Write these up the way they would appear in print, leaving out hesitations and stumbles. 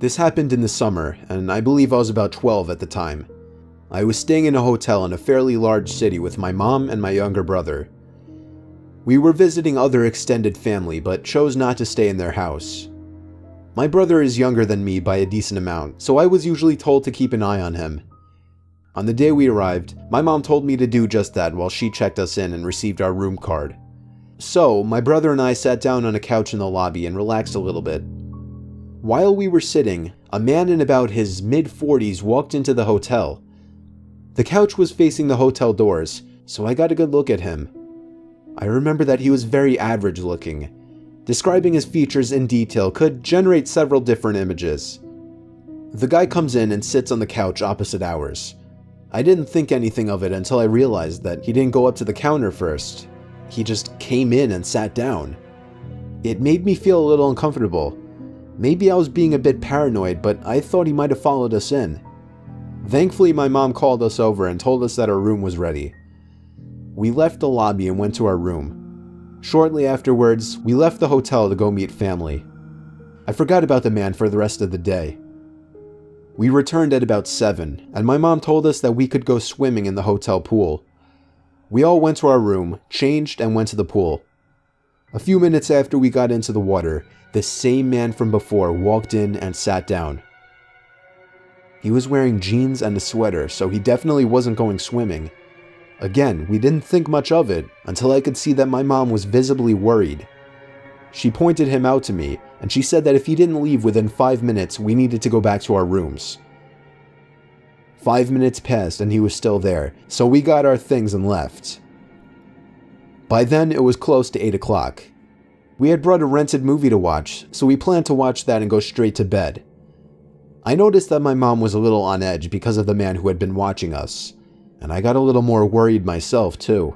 This happened in the summer, and I believe I was about 12 at the time. I was staying in a hotel in a fairly large city with my mom and my younger brother. We were visiting other extended family, but chose not to stay in their house. My brother is younger than me by a decent amount, so I was usually told to keep an eye on him. On the day we arrived, my mom told me to do just that while she checked us in and received our room card. So, my brother and I sat down on a couch in the lobby and relaxed a little bit. While we were sitting, a man in about his mid-40s walked into the hotel. The couch was facing the hotel doors, so I got a good look at him. I remember that he was very average looking. Describing his features in detail could generate several different images. The guy comes in and sits on the couch opposite ours. I didn't think anything of it until I realized that he didn't go up to the counter first. He just came in and sat down. It made me feel a little uncomfortable. Maybe I was being a bit paranoid, but I thought he might have followed us in. Thankfully, my mom called us over and told us that our room was ready. We left the lobby and went to our room. Shortly afterwards, we left the hotel to go meet family. I forgot about the man for the rest of the day. We returned at about 7, and my mom told us that we could go swimming in the hotel pool. We all went to our room, changed, and went to the pool. A few minutes after we got into the water, the same man from before walked in and sat down. He was wearing jeans and a sweater, so he definitely wasn't going swimming. Again, we didn't think much of it until I could see that my mom was visibly worried. She pointed him out to me, and she said that if he didn't leave within 5 minutes, we needed to go back to our rooms. 5 minutes passed and he was still there, so we got our things and left. By then, it was close to 8 o'clock. We had brought a rented movie to watch, so we planned to watch that and go straight to bed. I noticed that my mom was a little on edge because of the man who had been watching us, and I got a little more worried myself too.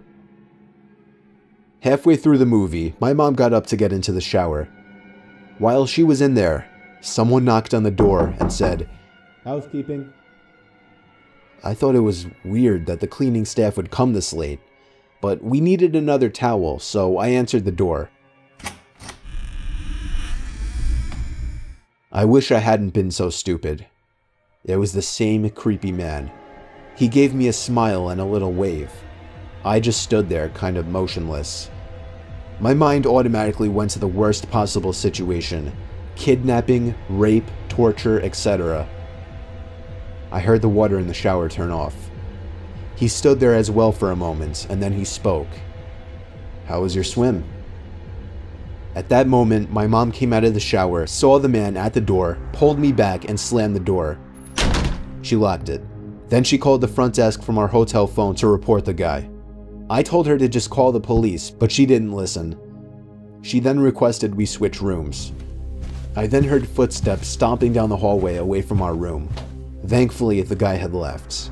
Halfway through the movie, my mom got up to get into the shower. While she was in there, someone knocked on the door and said, "Housekeeping." I thought it was weird that the cleaning staff would come this late, but we needed another towel, so I answered the door. I wish I hadn't been so stupid. It was the same creepy man. He gave me a smile and a little wave. I just stood there, kind of motionless. My mind automatically went to the worst possible situation: kidnapping, rape, torture, etc. I heard the water in the shower turn off. He stood there as well for a moment, and then he spoke. "How was your swim?" At that moment, my mom came out of the shower, saw the man at the door, pulled me back, and slammed the door. She locked it. Then she called the front desk from our hotel phone to report the guy. I told her to just call the police, but she didn't listen. She then requested we switch rooms. I then heard footsteps stomping down the hallway away from our room. Thankfully, the guy had left.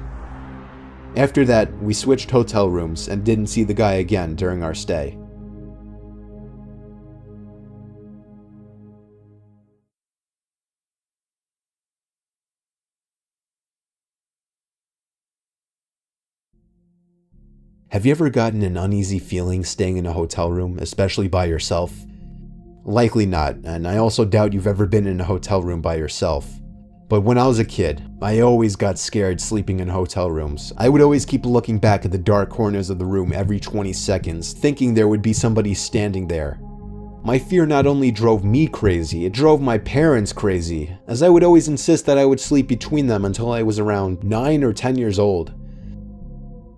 After that, we switched hotel rooms and didn't see the guy again during our stay. Have you ever gotten an uneasy feeling staying in a hotel room, especially by yourself? Likely not, and I also doubt you've ever been in a hotel room by yourself. But when I was a kid, I always got scared sleeping in hotel rooms. I would always keep looking back at the dark corners of the room every 20 seconds, thinking there would be somebody standing there. My fear not only drove me crazy, it drove my parents crazy, as I would always insist that I would sleep between them until I was around 9 or 10 years old.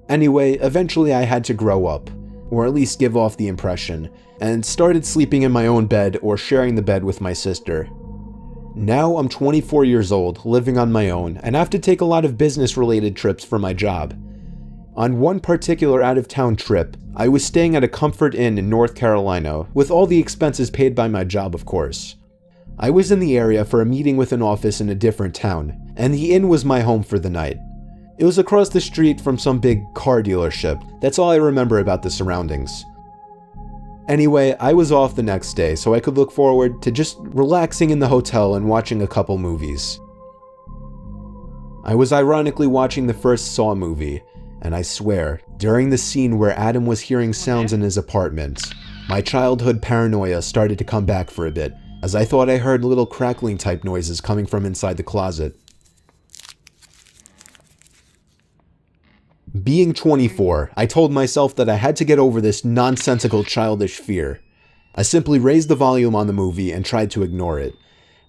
Anyway, eventually I had to grow up, or at least give off the impression, and started sleeping in my own bed or sharing the bed with my sister. Now I'm 24 years old, living on my own, and have to take a lot of business-related trips for my job. On one particular out-of-town trip, I was staying at a Comfort Inn in North Carolina, with all the expenses paid by my job, of course. I was in the area for a meeting with an office in a different town, and the inn was my home for the night. It was across the street from some big car dealership. That's all I remember about the surroundings. Anyway, I was off the next day, so I could look forward to just relaxing in the hotel and watching a couple movies. I was ironically watching the first Saw movie, and I swear, during the scene where Adam was hearing sounds in his apartment, my childhood paranoia started to come back for a bit. as I thought I heard little crackling type noises coming from inside the closet. Being 24, I told myself that I had to get over this nonsensical childish fear. I simply raised the volume on the movie and tried to ignore it.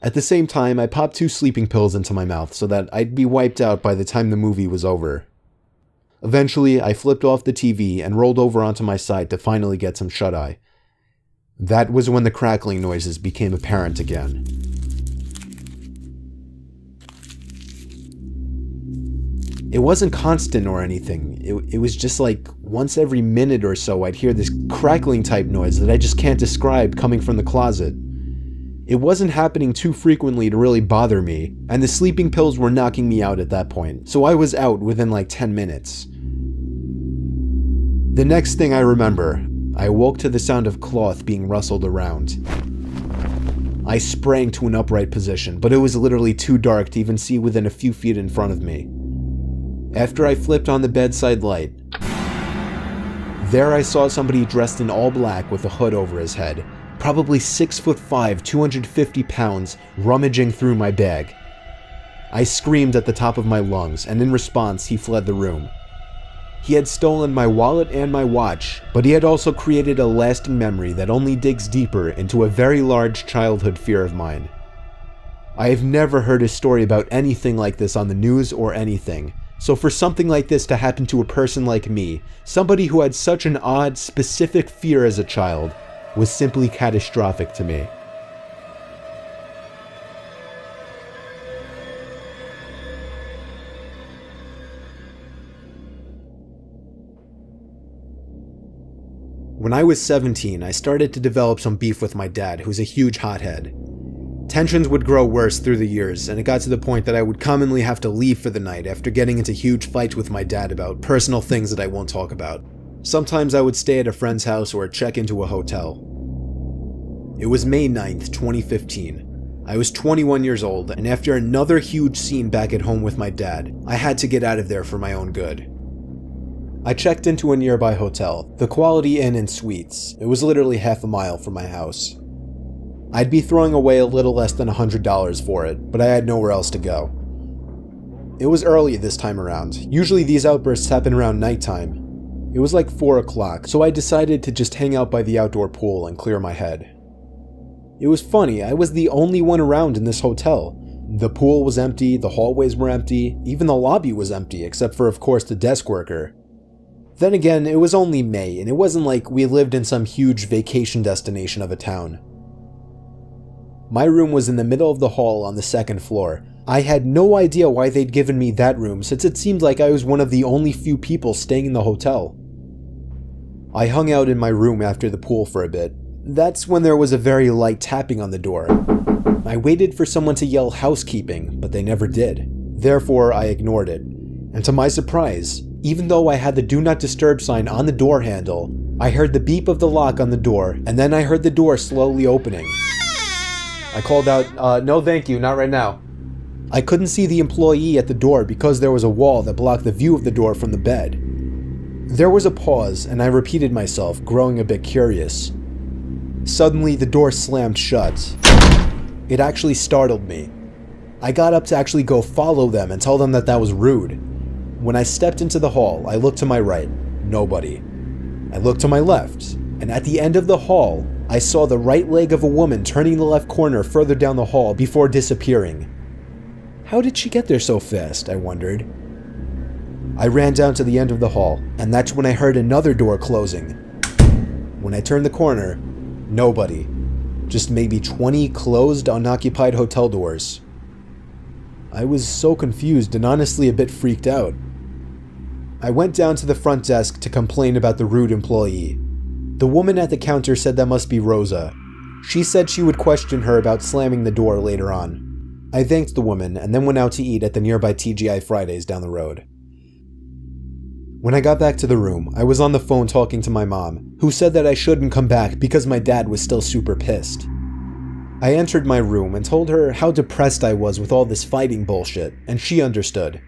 At the same time, I popped 2 sleeping pills into my mouth so that I'd be wiped out by the time the movie was over. Eventually, I flipped off the TV and rolled over onto my side to finally get some shut-eye. That was when the crackling noises became apparent again. It wasn't constant or anything. It was just like once every minute or so I'd hear this crackling type noise that I just can't describe coming from the closet. It wasn't happening too frequently to really bother me, and the sleeping pills were knocking me out at that point, so I was out within like 10 minutes. The next thing I remember, I woke to the sound of cloth being rustled around. I sprang to an upright position, but it was literally too dark to even see within a few feet in front of me. After I flipped on the bedside light, there I saw somebody dressed in all black with a hood over his head, probably 6'5", 250 pounds, rummaging through my bag. I screamed at the top of my lungs, and in response, he fled the room. He had stolen my wallet and my watch, but he had also created a lasting memory that only digs deeper into a very large childhood fear of mine. I have never heard a story about anything like this on the news or anything, so for something like this to happen to a person like me, somebody who had such an odd, specific fear as a child, was simply catastrophic to me. When I was 17, I started to develop some beef with my dad, who's a huge hothead. Tensions would grow worse through the years, and it got to the point that I would commonly have to leave for the night after getting into huge fights with my dad about personal things that I won't talk about. Sometimes I would stay at a friend's house or check into a hotel. It was May 9th, 2015. I was 21 years old, and after another huge scene back at home with my dad, I had to get out of there for my own good. I checked into a nearby hotel, the Quality Inn and Suites. It was literally half a mile from my house. I'd be throwing away a little less than $100 for it, but I had nowhere else to go. It was early this time around. Usually these outbursts happen around nighttime. It was like 4 o'clock, so I decided to just hang out by the outdoor pool and clear my head. It was funny, I was the only one around in this hotel. The pool was empty, the hallways were empty, even the lobby was empty, except for, of course, the desk worker. Then again, it was only May, and it wasn't like we lived in some huge vacation destination of a town. My room was in the middle of the hall on the 2nd floor. I had no idea why they'd given me that room, since it seemed like I was one of the only few people staying in the hotel. I hung out in my room after the pool for a bit. That's when there was a very light tapping on the door. I waited for someone to yell housekeeping, but they never did. Therefore, I ignored it. And to my surprise, even though I had the do not disturb sign on the door handle, I heard the beep of the lock on the door, and then I heard the door slowly opening. I called out, no thank you, not right now. I couldn't see the employee at the door because there was a wall that blocked the view of the door from the bed. There was a pause, and I repeated myself, growing a bit curious. Suddenly, the door slammed shut. It actually startled me. I got up to actually go follow them and tell them that that was rude. When I stepped into the hall, I looked to my right. Nobody. I looked to my left, and at the end of the hall, I saw the right leg of a woman turning the left corner further down the hall before disappearing. How did she get there so fast, I wondered. I ran down to the end of the hall, and that's when I heard another door closing. When I turned the corner, nobody. Just maybe 20 closed, unoccupied hotel doors. I was so confused and honestly a bit freaked out. I went down to the front desk to complain about the rude employee. The woman at the counter said that must be Rosa. She said she would question her about slamming the door later on. I thanked the woman and then went out to eat at the nearby TGI Fridays down the road. When I got back to the room, I was on the phone talking to my mom, who said that I shouldn't come back because my dad was still super pissed. I entered my room and told her how depressed I was with all this fighting bullshit, and she understood.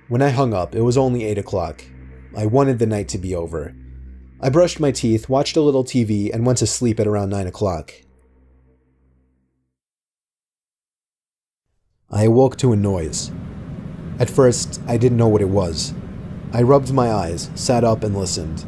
When I hung up, it was only 8 o'clock. I wanted the night to be over. I brushed my teeth, watched a little TV, and went to sleep at around 9 o'clock. I awoke to a noise. At first, I didn't know what it was. I rubbed my eyes, sat up, and listened.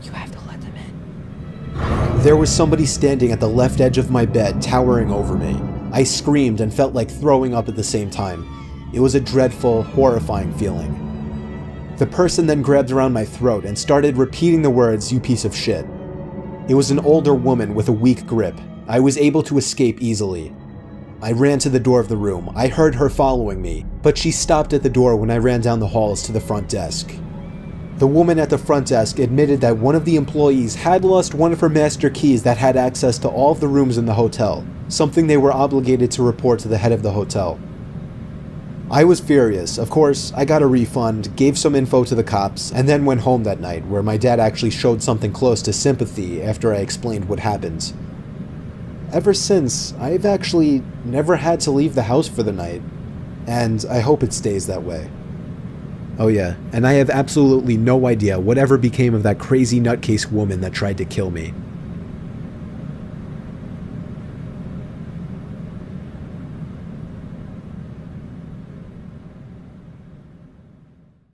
You have to let them in. There was somebody standing at the left edge of my bed, towering over me. I screamed and felt like throwing up at the same time. It was a dreadful, horrifying feeling. The person then grabbed around my throat and started repeating the words, "You piece of shit." It was an older woman with a weak grip. I was able to escape easily. I ran to the door of the room. I heard her following me, but she stopped at the door when I ran down the halls to the front desk. The woman at the front desk admitted that one of the employees had lost one of her master keys that had access to all of the rooms in the hotel, something they were obligated to report to the head of the hotel. I was furious. Of course, I got a refund, gave some info to the cops, and then went home that night, where my dad actually showed something close to sympathy after I explained what happened. Ever since, I've actually never had to leave the house for the night, and I hope it stays that way. Oh yeah, and I have absolutely no idea whatever became of that crazy nutcase woman that tried to kill me.